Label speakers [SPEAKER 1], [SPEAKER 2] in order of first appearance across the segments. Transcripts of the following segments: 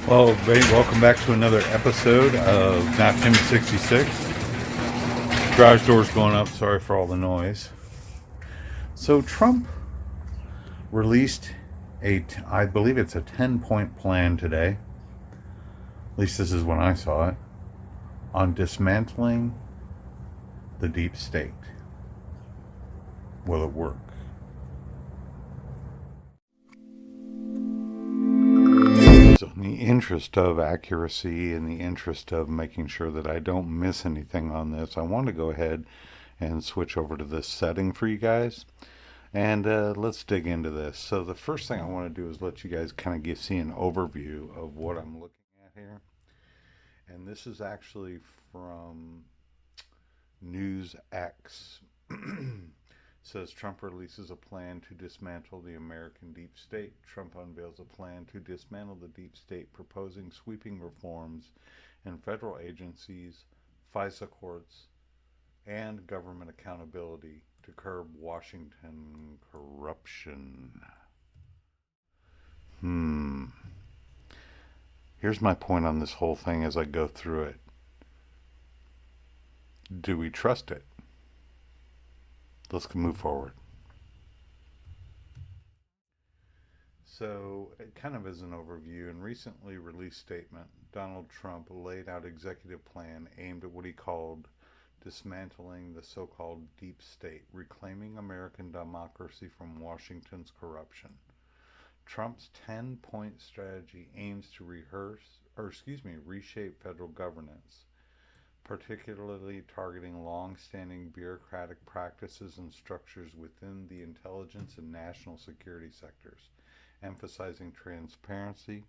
[SPEAKER 1] Well, everybody, welcome back to another episode of Not Tim 66. Garage doors going up. Sorry for all the noise. So Trump released I believe it's a 10-point plan today. At least this is when I saw it, on dismantling the deep state. Will it work? So, in the interest of accuracy, in the interest of making sure that I don't miss anything on this, I want to go ahead and switch over to this setting for you guys. And let's dig into this. So the first thing I want to do is let you guys kind of see an overview of what I'm looking at here. And this is actually from NewsX. Says Trump releases a plan to dismantle the American deep state. Trump unveils a plan to dismantle the deep state, proposing sweeping reforms in federal agencies, FISA courts, and government accountability to curb Washington corruption. Here's my point on this whole thing as I go through it. Do we trust it? Let's move forward. So, kind of as an overview, in recently released statement, Donald Trump laid out executive plan aimed at what he called dismantling the so-called deep state, reclaiming American democracy from Washington's corruption. Trump's 10-point strategy aims to reshape federal governance, particularly targeting long-standing bureaucratic practices and structures within the intelligence and national security sectors, emphasizing transparency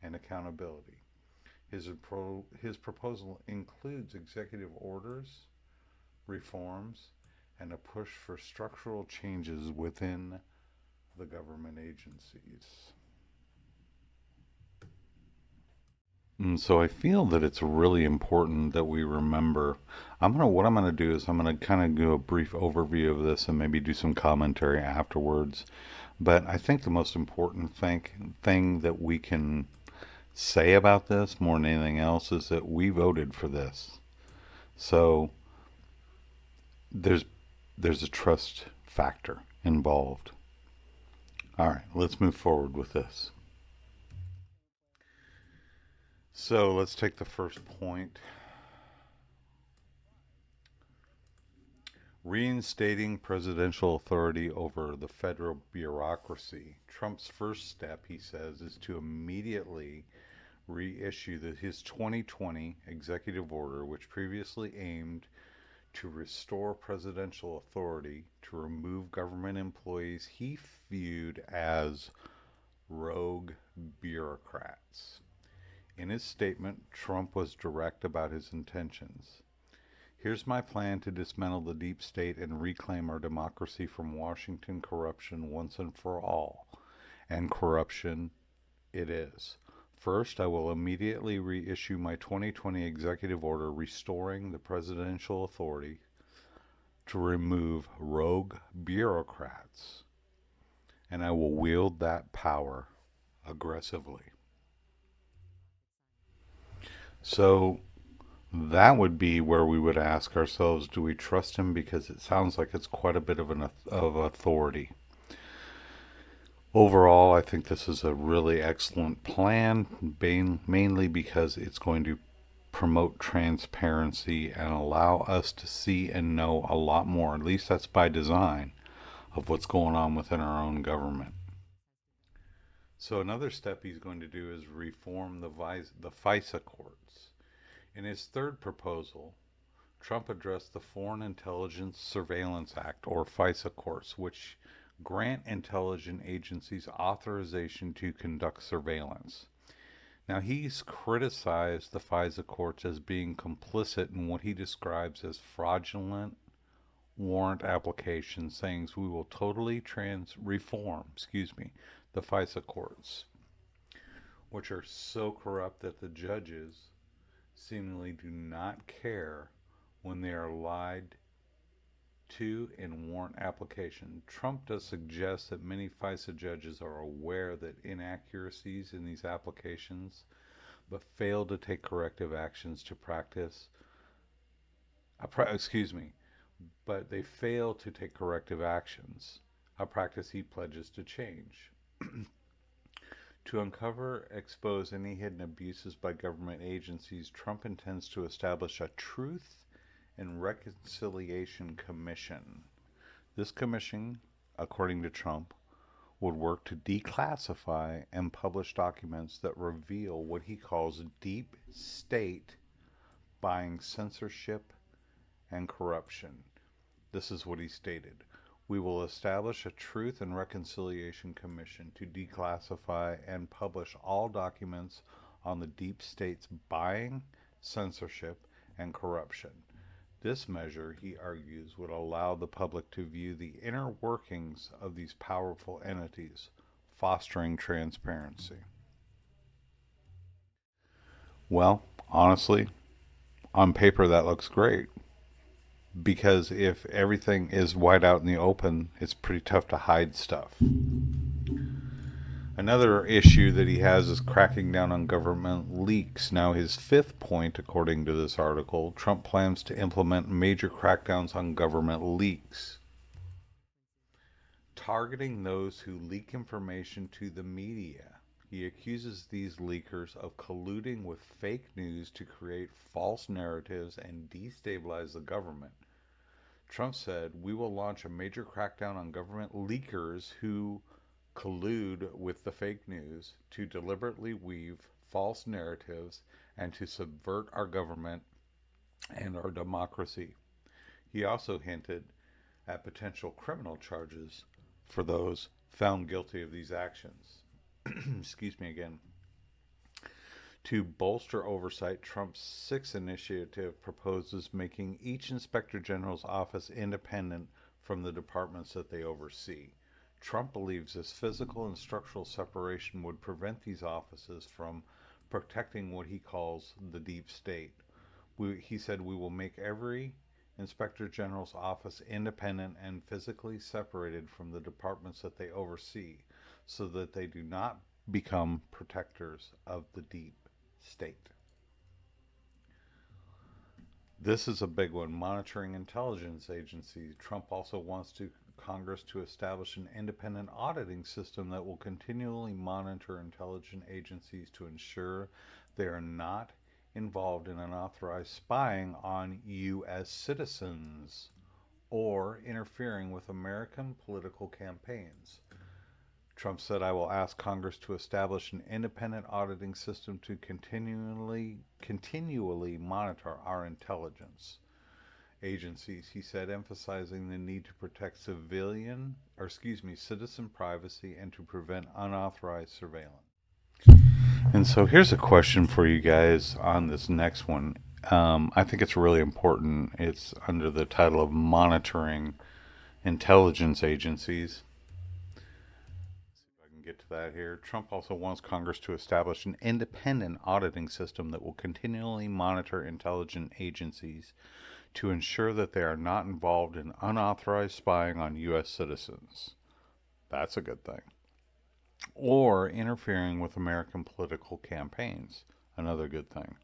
[SPEAKER 1] and accountability. His proposal includes executive orders, reforms, and a push for structural changes within the government agencies. And so I feel that it's really important that we remember. What I'm gonna do is I'm gonna kind of do a brief overview of this and maybe do some commentary afterwards. But I think the most important thing that we can say about this more than anything else is that we voted for this. So there's a trust factor involved. All right, let's move forward with this. So let's take the first point. Reinstating presidential authority over the federal bureaucracy. Trump's first step, he says, is to immediately reissue his 2020 executive order, which previously aimed to restore presidential authority to remove government employees he viewed as rogue bureaucrats. In his statement, Trump was direct about his intentions. Here's my plan to dismantle the deep state and reclaim our democracy from Washington corruption once and for all. And corruption it is. First, I will immediately reissue my 2020 executive order restoring the presidential authority to remove rogue bureaucrats, and I will wield that power aggressively. So that would be where we would ask ourselves, do we trust him? Because it sounds like it's quite a bit of authority. Overall, I think this is a really excellent plan, mainly because it's going to promote transparency and allow us to see and know a lot more, at least that's by design, of what's going on within our own government. So another step he's going to do is reform the FISA courts. In his third proposal, Trump addressed the Foreign Intelligence Surveillance Act, or FISA courts, which grant intelligence agencies authorization to conduct surveillance. Now, he's criticized the FISA courts as being complicit in what he describes as fraudulent warrant applications, saying we will totally reform the FISA courts, which are so corrupt that the judges seemingly do not care when they are lied 2. In warrant application. Trump does suggest that many FISA judges are aware that inaccuracies in these applications, but fail to take corrective actions to practice. Excuse me, but they fail to take corrective actions, a practice he pledges to change. To uncover, expose any hidden abuses by government agencies, Trump intends to establish a Truth and Reconciliation Commission. This commission, according to Trump, would work to declassify and publish documents that reveal what he calls deep state buying, censorship, and corruption. This is what he stated. We will establish a Truth and Reconciliation Commission to declassify and publish all documents on the deep state's buying, censorship, and corruption. This measure, he argues, would allow the public to view the inner workings of these powerful entities, fostering transparency. Well, honestly, on paper that looks great. Because if everything is wide out in the open, it's pretty tough to hide stuff. Another issue that he has is cracking down on government leaks. Now, his fifth point, according to this article, Trump plans to implement major crackdowns on government leaks, targeting those who leak information to the media. He accuses these leakers of colluding with fake news to create false narratives and destabilize the government. Trump said, "We will launch a major crackdown on government leakers who collude with the fake news to deliberately weave false narratives and to subvert our government and our democracy." He also hinted at potential criminal charges for those found guilty of these actions. Excuse me again. To bolster oversight, Trump's sixth initiative proposes making each Inspector General's office independent from the departments that they oversee. Trump believes this physical and structural separation would prevent these offices from protecting what he calls the deep state. He said, "We will make every Inspector General's office independent and physically separated from the departments that they oversee so that they do not become protectors of the deep state." This is a big one. Monitoring intelligence agencies. Trump also wants Congress to establish an independent auditing system that will continually monitor intelligence agencies to ensure they are not involved in unauthorized spying on U.S. citizens or interfering with American political campaigns. Trump said, "I will ask Congress to establish an independent auditing system to continually monitor our intelligence agencies," he said, emphasizing the need to protect citizen privacy and to prevent unauthorized surveillance. And so here's a question for you guys on this next one. I think it's really important. It's under the title of Monitoring Intelligence Agencies. Get to that here. Trump also wants Congress to establish an independent auditing system that will continually monitor intelligence agencies to ensure that they are not involved in unauthorized spying on U.S. citizens. That's a good thing. Or interfering with American political campaigns. Another good thing.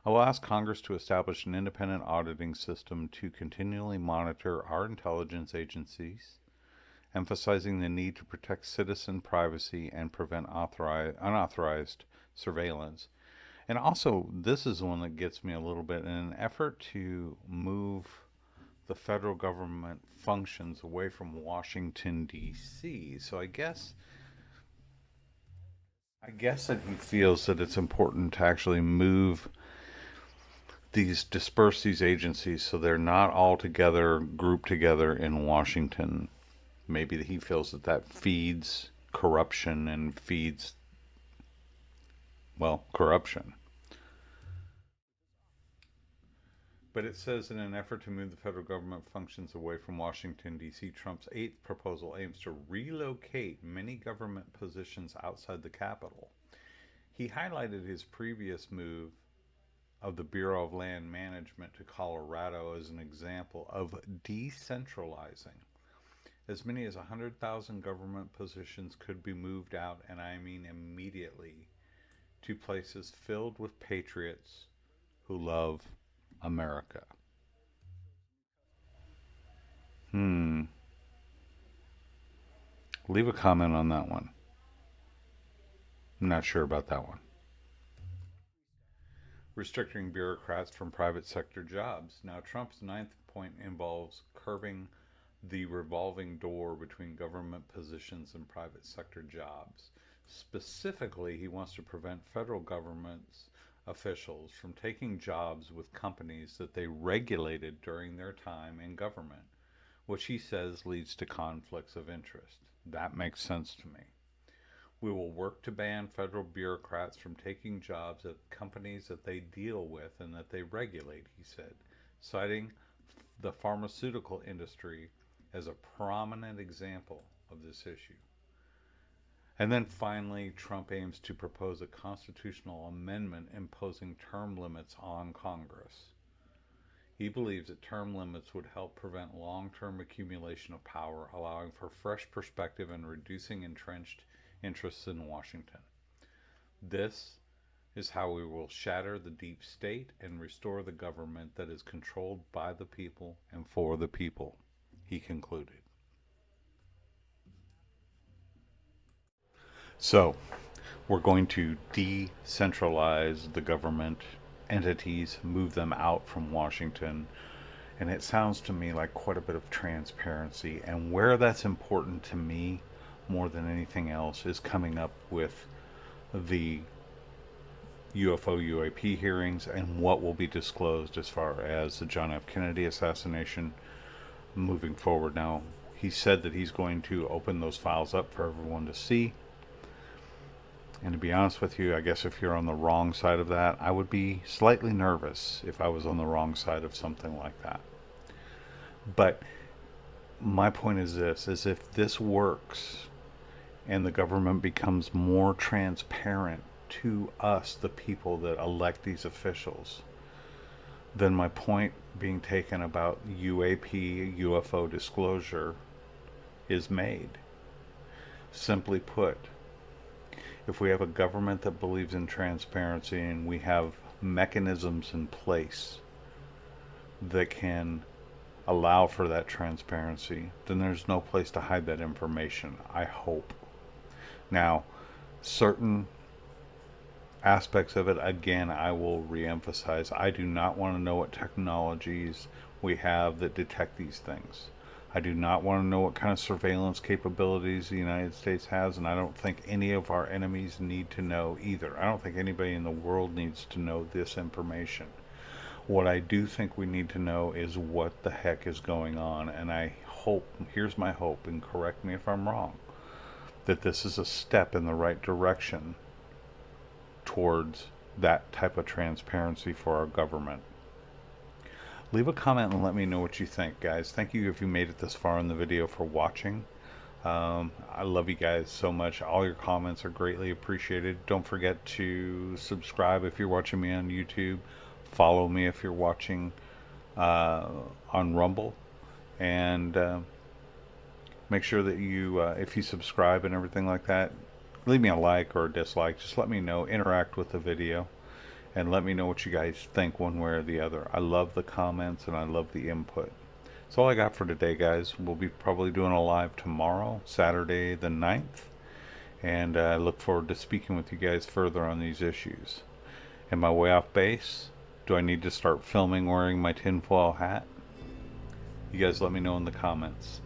[SPEAKER 1] I will ask Congress to establish an independent auditing system to continually monitor our intelligence agencies, emphasizing the need to protect citizen privacy and prevent unauthorized surveillance. And also, this is one that gets me a little bit, in an effort to move the federal government functions away from Washington, D.C. So I guess that he feels that it's important to actually disperse these agencies so they're not all together, grouped together in Washington. Maybe he feels that feeds corruption and feeds, corruption. But it says, in an effort to move the federal government functions away from Washington, D.C., Trump's eighth proposal aims to relocate many government positions outside the Capitol. He highlighted his previous move of the Bureau of Land Management to Colorado as an example of decentralizing. As many as 100,000 government positions could be moved out, and I mean immediately, to places filled with patriots who love America. Leave a comment on that one. I'm not sure about that one. Restricting bureaucrats from private sector jobs. Now, Trump's ninth point involves curbing the revolving door between government positions and private sector jobs. Specifically, he wants to prevent federal government's officials from taking jobs with companies that they regulated during their time in government, which he says leads to conflicts of interest. That makes sense to me. We will work to ban federal bureaucrats from taking jobs at companies that they deal with and that they regulate, he said, citing the pharmaceutical industry as a prominent example of this issue. And then finally, Trump aims to propose a constitutional amendment imposing term limits on Congress. He believes that term limits would help prevent long-term accumulation of power, allowing for fresh perspective and reducing entrenched interests in Washington. This is how we will shatter the deep state and restore the government that is controlled by the people and for the people, he concluded. So, we're going to decentralize the government entities, move them out from Washington, and it sounds to me like quite a bit of transparency. And where that's important to me more than anything else is coming up with the UFO UAP hearings and what will be disclosed as far as the John F. Kennedy assassination moving forward. Now, he said that he's going to open those files up for everyone to see. And to be honest with you, I guess if you're on the wrong side of that, I would be slightly nervous if I was on the wrong side of something like that. But my point is this, is if this works and the government becomes more transparent to us, the people that elect these officials, then my point being taken about UAP, UFO disclosure, is made. Simply put, if we have a government that believes in transparency and we have mechanisms in place that can allow for that transparency, then there's no place to hide that information, I hope. Now, certain aspects of it, again, I will reemphasize, I do not want to know what technologies we have that detect these things. I do not want to know what kind of surveillance capabilities the United States has, and I don't think any of our enemies need to know either. I don't think anybody in the world needs to know this information. What I do think we need to know is what the heck is going on, and I hope, here's my hope, and correct me if I'm wrong, that this is a step in the right direction towards that type of transparency for our government. Leave a comment and let me know what you think, guys. Thank you if you made it this far in the video for watching. I love you guys so much. All your comments are greatly appreciated. Don't forget to subscribe if you're watching me on YouTube. Follow me if you're watching on Rumble. And make sure that you, if you subscribe and everything like that, leave me a like or a dislike. Just let me know. Interact with the video. And let me know what you guys think one way or the other. I love the comments and I love the input. That's all I got for today, guys. We'll be probably doing a live tomorrow, Saturday the 9th. And I look forward to speaking with you guys further on these issues. Am I way off base? Do I need to start filming wearing my tinfoil hat? You guys let me know in the comments.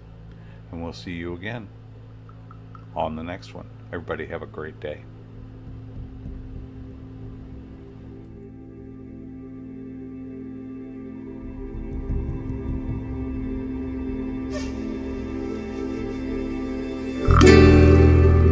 [SPEAKER 1] And we'll see you again on the next one. Everybody have a great day.